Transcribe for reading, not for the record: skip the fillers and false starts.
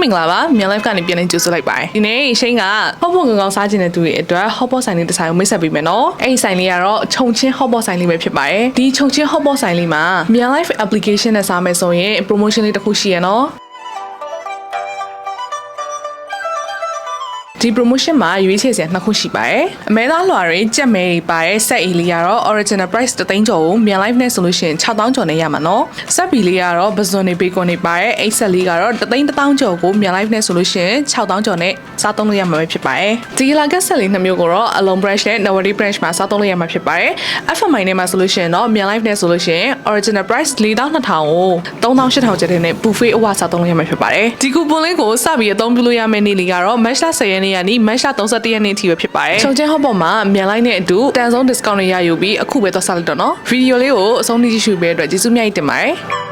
င်္ဂလာပါမြန် live ကနေပြန်လည်ကြိုဆိုလိုက်ပါတယ်ဒီနေ့ရှိန်ကဟော့ပေါ့ငေါစားခြင်းတဲ့သူတွေအတွက်ဟော့ပေါ့ဆိုင်လေးတစ်ဆိုင်ကိုမိတ်ဆက်ပေးမယ်နော်အဲ့ဒီဆိုင်လေးကတော့ခြုံချင်းဟော့ပေါ့ဆိုင်လေးပဲဖြစ်ပါတယ်ဒီခြုံချင်းဟော့ပေါ့ဆိုင်လေးမှာမြန် live application နဲ့စားမယ်ဆိုရင် promotion လေးတစ်ခုရှိရနော်ဒီ promotion မှာရွေးချယ်စရာနှစ်ခုရှိပါတယ်အမဲသားလွှာတွေကြက်မဲတွေပါတဲ့ set A လေးကတော့ original price 3သိန်းကျော်ကိုမြန် live နဲ့ဆိုလို့ရှိရင်6000ကျော်နဲ့ရမှာနော် set B လေးကတော့ Bazon တွေ Bacon တွေပါတဲ့ set လေးကတော့3သိန်း1000ကျော်ကိုမြန် live နဲ့ဆိုလို့ရှိရင်6000ကျော်နဲ့စားသုံးလို့ရမှာပဲဖြစ်ပါတယ်ဒီလာကက် set လေးနှစ်မျိုးကိုတော့ Alone branch နဲ့ Nawari branch မှာစားသုံးလို့ရမှာဖြစ်ပါတယ် FMI နဲ့မှာဆိုလို့ရှိရင်တော့မြန် live နဲ့ဆိုလို့ရှိရင် original price 4200ကို3800ကျပ်နဲ့ buffet အဝစားသုံးလို့ရမှာဖြစ်ပါတယ်ဒီ coupon လေးကိုစပြီးအသုံးပြုလို့ရမယ့်နေ့လေးကတော့ March 10 ရက်နေ့ကနေ March 31 ရက်နေ့အထိပဲဖြစ်ပါတယ်ချုံချင်းဟော့ပေါ့မှာမြန်လိုက်နဲ့အတူတန်ဆုံး discount တွေရယူပြီးအခုပဲသွားစားလိုက်တော့နော်ဗီဒီယိုလေးကိုအဆုံးထိကြည့်ရှုပေးတဲ့အတွက်ကျေးဇူးများကြီးတင်ပါတယ်